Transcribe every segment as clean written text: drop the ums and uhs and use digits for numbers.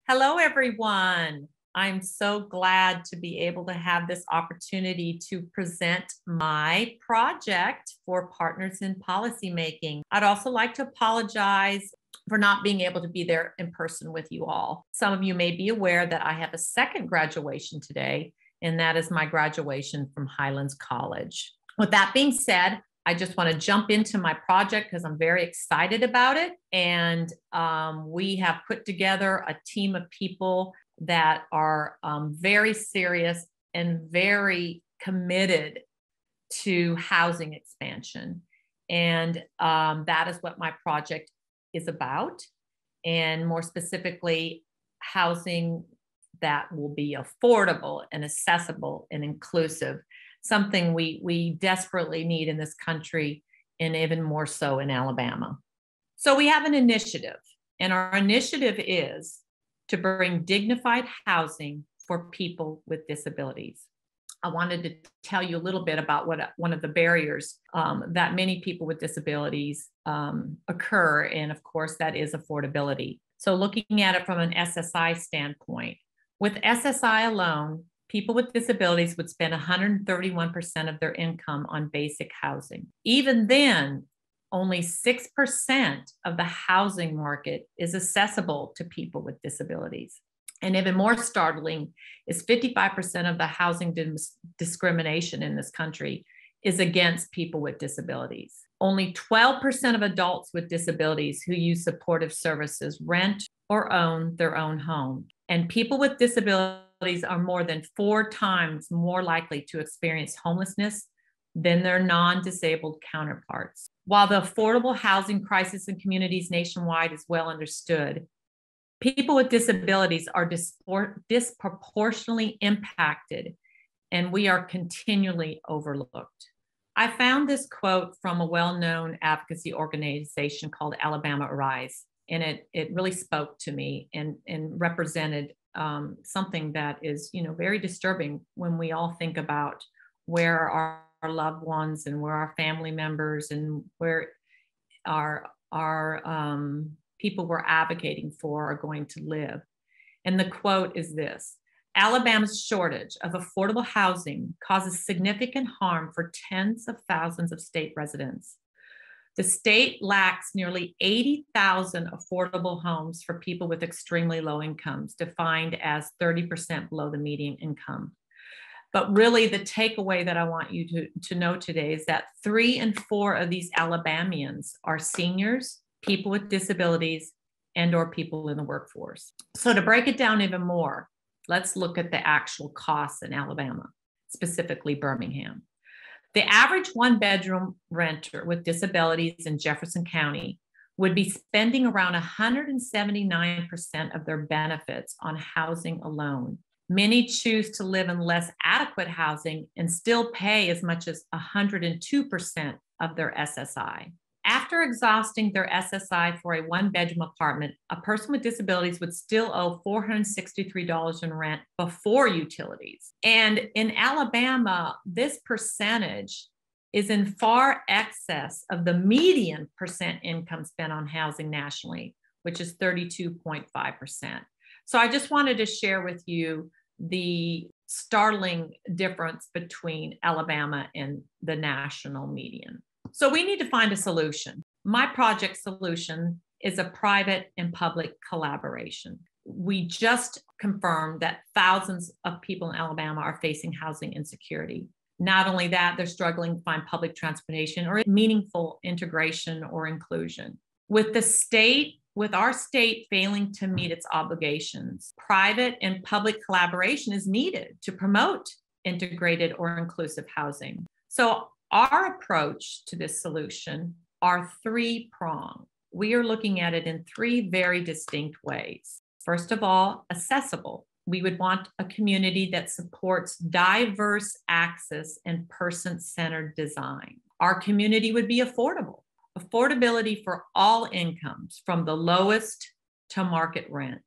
Hello, everyone. I'm so glad to be able to have this opportunity to present my project for Partners in Policymaking. I'd also like to apologize for not being able to be there in person with you all. Some of you may be aware that I have a second graduation today, and that is my graduation from Highlands College. With that being said, I just want to jump into my project because I'm very excited about it. And we have put together a team of people that are very serious and very committed to housing expansion. And that is what my project is about. And more specifically, housing that will be affordable and accessible and inclusive. Something we desperately need in this country, and even more so in Alabama. So we have an initiative, and our initiative is to bring dignified housing for people with disabilities. I wanted to tell you a little bit about what one of the barriers that many people with disabilities occur, and of course, that is affordability. So looking at it from an SSI standpoint, with SSI alone, people with disabilities would spend 131% of their income on basic housing. Even then, only 6% of the housing market is accessible to people with disabilities. And even more startling is 55% of the housing discrimination in this country is against people with disabilities. Only 12% of adults with disabilities who use supportive services rent or own their own home. And people with disabilities are more than 4 times more likely to experience homelessness than their non-disabled counterparts. While the affordable housing crisis in communities nationwide is well understood, people with disabilities are disproportionately impacted, and we are continually overlooked. I found this quote from a well-known advocacy organization called Alabama Arise, and it really spoke to me and represented something that is, very disturbing when we all think about where our loved ones and where our family members and where our people we're advocating for are going to live. And the quote is this: Alabama's shortage of affordable housing causes significant harm for tens of thousands of state residents. The state lacks nearly 80,000 affordable homes for people with extremely low incomes, defined as 30% below the median income. But really, the takeaway that I want you to know today is that 3 in 4 of these Alabamians are seniors, people with disabilities, and/or people in the workforce. So to break it down even more, let's look at the actual costs in Alabama, specifically Birmingham. The average 1-bedroom renter with disabilities in Jefferson County would be spending around 179% of their benefits on housing alone. Many choose to live in less adequate housing and still pay as much as 102% of their SSI. After exhausting their SSI for a 1-bedroom apartment, a person with disabilities would still owe $463 in rent before utilities. And in Alabama, this percentage is in far excess of the median percent income spent on housing nationally, which is 32.5%. So I just wanted to share with you the startling difference between Alabama and the national median. So we need to find a solution. My project solution is a private and public collaboration. We just confirmed that thousands of people in Alabama are facing housing insecurity. Not only that, they're struggling to find public transportation or meaningful integration or inclusion. With our state failing to meet its obligations, private and public collaboration is needed to promote integrated or inclusive housing. So our approach to this solution are 3-pronged. We are looking at it in 3 very distinct ways. First of all, accessible. We would want a community that supports diverse access and person-centered design. Our community would be affordable. Affordability for all incomes, from the lowest to market rent.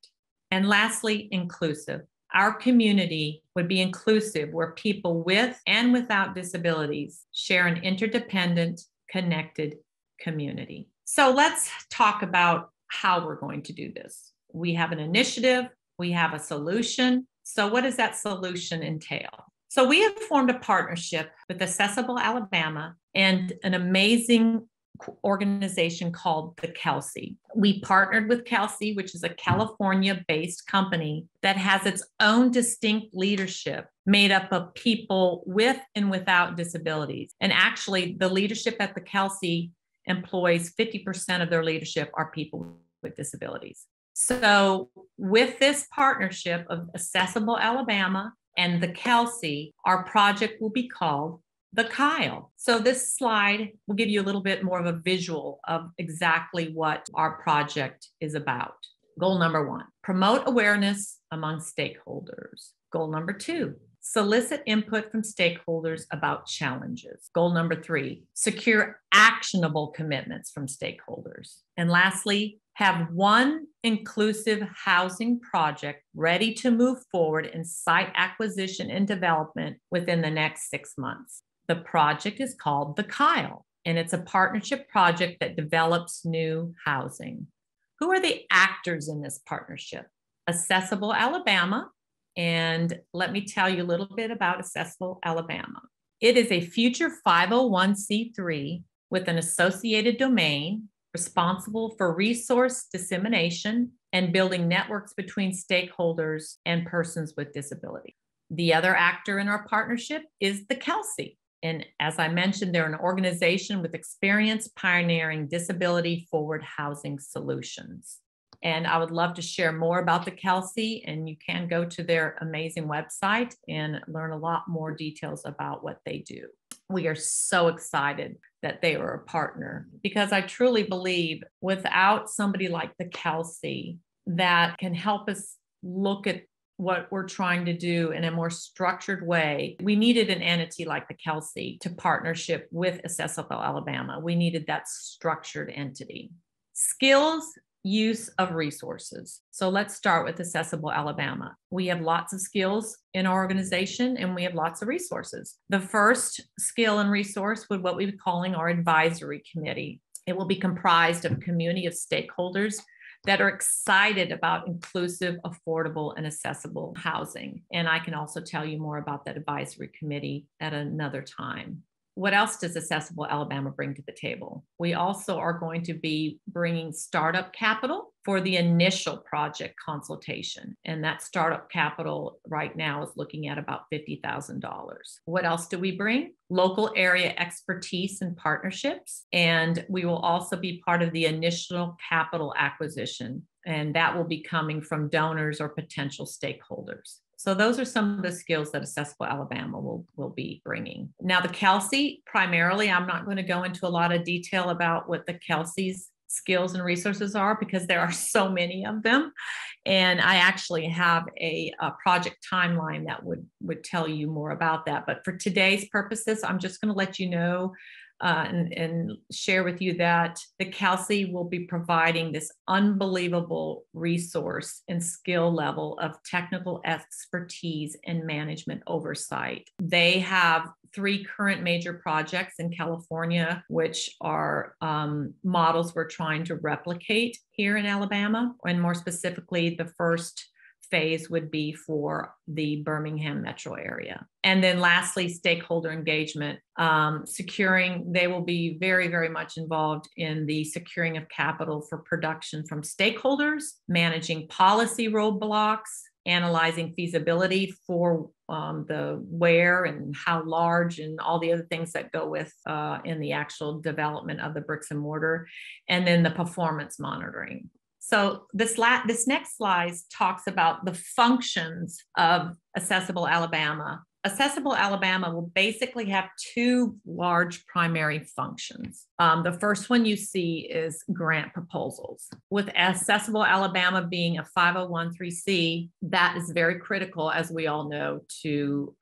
And lastly, inclusive. Our community would be inclusive, where people with and without disabilities share an interdependent, connected community. So let's talk about how we're going to do this. We have an initiative. We have a solution. So what does that solution entail? So we have formed a partnership with Accessible Alabama and an amazing organization called the Kelsey. We partnered with Kelsey, which is a California-based company that has its own distinct leadership made up of people with and without disabilities. And actually, the leadership at the Kelsey employs 50% of their leadership are people with disabilities. So with this partnership of Accessible Alabama and the Kelsey, our project will be called the Kyle. So this slide will give you a little bit more of a visual of exactly what our project is about. Goal number 1, promote awareness among stakeholders. Goal number 2, solicit input from stakeholders about challenges. Goal number 3, secure actionable commitments from stakeholders. And lastly, have one inclusive housing project ready to move forward in site acquisition and development within the next 6 months. The project is called the Kyle, and it's a partnership project that develops new housing. Who are the actors in this partnership? Accessible Alabama, and let me tell you a little bit about Accessible Alabama. It is a future 501c3 with an associated domain responsible for resource dissemination and building networks between stakeholders and persons with disability. The other actor in our partnership is the Kelsey. And as I mentioned, they're an organization with experience pioneering disability-forward housing solutions. And I would love to share more about the Kelsey, and you can go to their amazing website and learn a lot more details about what they do. We are so excited that they are a partner because I truly believe without somebody like the Kelsey that can help us look at what we're trying to do in a more structured way. We needed an entity like the Kelsey to partnership with Accessible Alabama. We needed that structured entity. Skills, use of resources. So let's start with Accessible Alabama. We have lots of skills in our organization and we have lots of resources. The first skill and resource would what we would calling our advisory committee. It will be comprised of a community of stakeholders that are excited about inclusive, affordable, and accessible housing. And I can also tell you more about that advisory committee at another time. What else does Accessible Alabama bring to the table? We also are going to be bringing startup capital for the initial project consultation. And that startup capital right now is looking at about $50,000. What else do we bring? Local area expertise and partnerships. And we will also be part of the initial capital acquisition. And that will be coming from donors or potential stakeholders. So those are some of the skills that Accessible Alabama will be bringing. Now the Kelsey, primarily, I'm not going to go into a lot of detail about what the Kelsey's skills and resources are because there are so many of them. And I actually have a project timeline that would tell you more about that. But for today's purposes, I'm just going to let you know and share with you that the Kelsey will be providing this unbelievable resource and skill level of technical expertise and management oversight. They have 3 current major projects in California, which are models we're trying to replicate here in Alabama. And more specifically, the first phase would be for the Birmingham metro area. And then lastly, stakeholder engagement, they will be very, very much involved in the securing of capital for production from stakeholders, managing policy roadblocks, analyzing feasibility for the where and how large and all the other things that go with in the actual development of the bricks and mortar, and then the performance monitoring. So this next slide talks about the functions of Accessible Alabama. Accessible Alabama will basically have 2 large primary functions. The first one you see is grant proposals. With Accessible Alabama being a 501(c), that is very critical, as we all know, to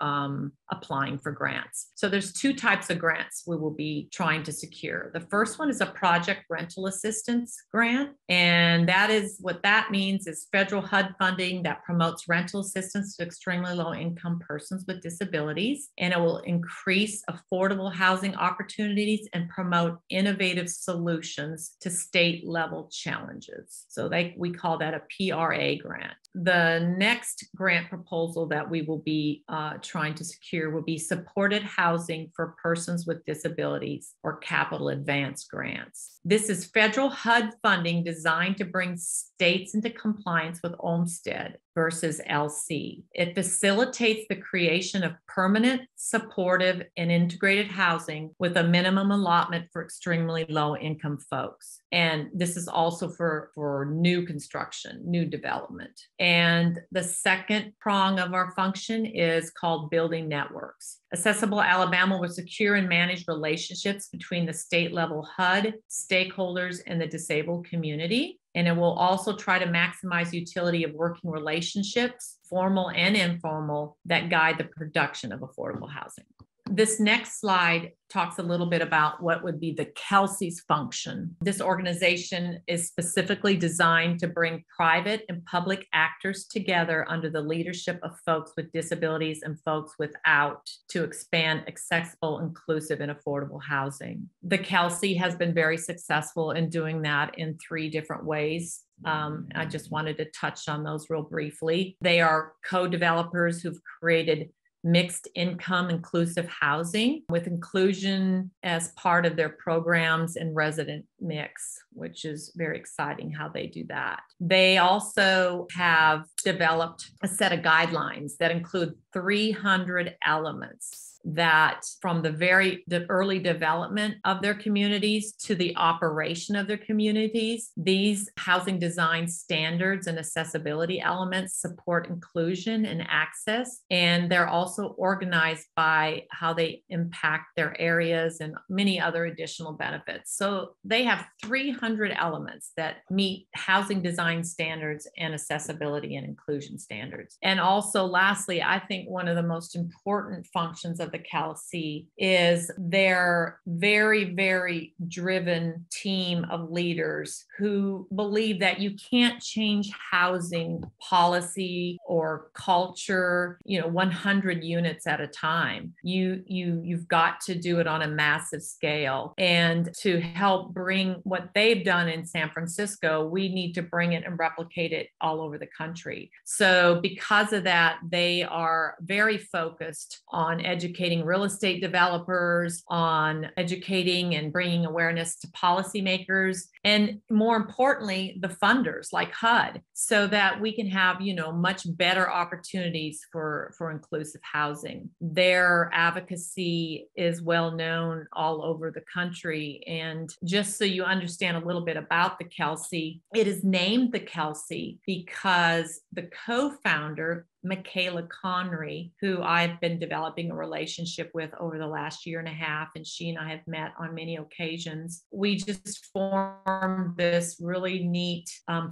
applying for grants. So there's 2 types of grants we will be trying to secure. The first one is a project rental assistance grant. And that is what that means is federal HUD funding that promotes rental assistance to extremely low income persons with disabilities, and it will increase affordable housing opportunities and promote innovative solutions to state level challenges. So we call that a PRA grant. The next grant proposal that we will be trying to secure will be supported housing for persons with disabilities, or capital advance grants. This is federal HUD funding designed to bring states into compliance with Olmstead versus LC. It facilitates the creation of permanent, supportive, and integrated housing with a minimum allotment for extremely low income folks. And this is also for new construction, new development. And the second prong of our function is called building networks. Accessible Alabama will secure and manage relationships between the state level HUD, stakeholders, and the disabled community. And it will also try to maximize utility of working relationships, formal and informal, that guide the production of affordable housing. This next slide talks a little bit about what would be the Kelsey's function. This organization is specifically designed to bring private and public actors together under the leadership of folks with disabilities and folks without, to expand accessible, inclusive, and affordable housing. The Kelsey has been very successful in doing that in 3 different ways. I just wanted to touch on those real briefly. They are co-developers who've created mixed income inclusive housing with inclusion as part of their programs and resident mix, which is very exciting how they do that. They also have developed a set of guidelines that include 300 elements that, from the early development of their communities to the operation of their communities, these housing design standards and accessibility elements support inclusion and access. And they're also organized by how they impact their areas and many other additional benefits. So they have 300 elements that meet housing design standards and accessibility and inclusion standards. And also, lastly, I think one of the most important functions of the Kelsey is their very, very driven team of leaders who believe that you can't change housing policy or culture, 100 units at a time. You've got to do it on a massive scale. And to help bring what they've done in San Francisco, we need to bring it and replicate it all over the country. So because of that, they are very focused on educating real estate developers, on educating and bringing awareness to policymakers, and more importantly, the funders like HUD, so that we can have, much better opportunities for inclusive housing. Their advocacy is well known all over the country. And just so you understand a little bit about the Kelsey, it is named the Kelsey because the co-founder, Michaela Connery, who I've been developing a relationship with over the last year and a half, and she and I have met on many occasions. We just formed this really neat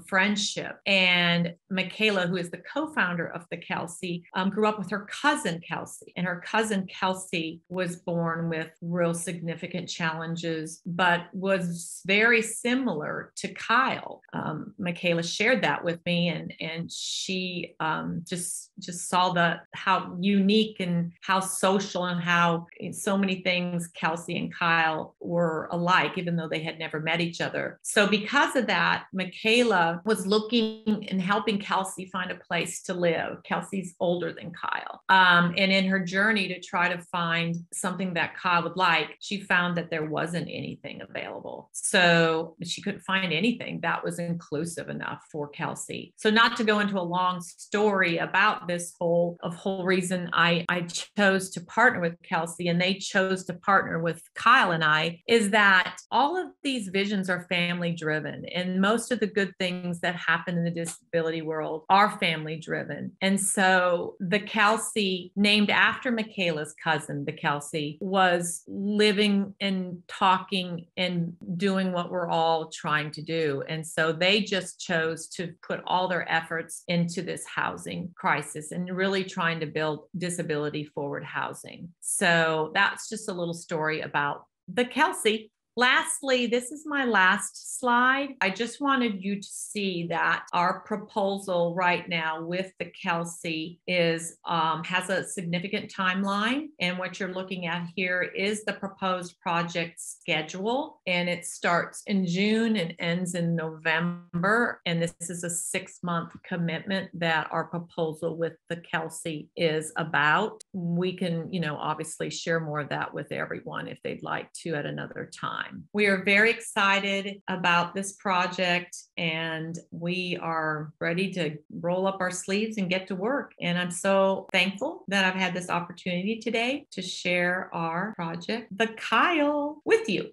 friendship. And Michaela, who is the co-founder of the Kelsey, grew up with her cousin Kelsey. And her cousin Kelsey was born with real significant challenges, but was very similar to Kyle. Michaela shared that with me, and she just saw how unique and how social and how so many things Kelsey and Kyle were alike, even though they had never met each other. So because of that, Michaela was looking and helping Kelsey find a place to live. Kelsey's older than Kyle. And in her journey to try to find something that Kyle would like, she found that there wasn't anything available. So she couldn't find anything that was inclusive enough for Kelsey. So not to go into a long story about this whole reason I chose to partner with Kelsey and they chose to partner with Kyle and I, is that all of these visions are family driven, and most of the good things that happen in the disability world are family driven. And so the Kelsey, named after Michaela's cousin, the Kelsey, was living and talking and doing what we're all trying to do. And so they just chose to put all their efforts into this housing crisis and really trying to build disability forward housing. So that's just a little story about the Kelsey. Lastly, this is my last slide. I just wanted you to see that our proposal right now with the Kelsey is has a significant timeline. And what you're looking at here is the proposed project schedule. And it starts in June and ends in November. And this is a 6-month commitment that our proposal with the Kelsey is about. We can, obviously share more of that with everyone if they'd like to at another time. We are very excited about this project, and we are ready to roll up our sleeves and get to work. And I'm so thankful that I've had this opportunity today to share our project, the Kyle, with you.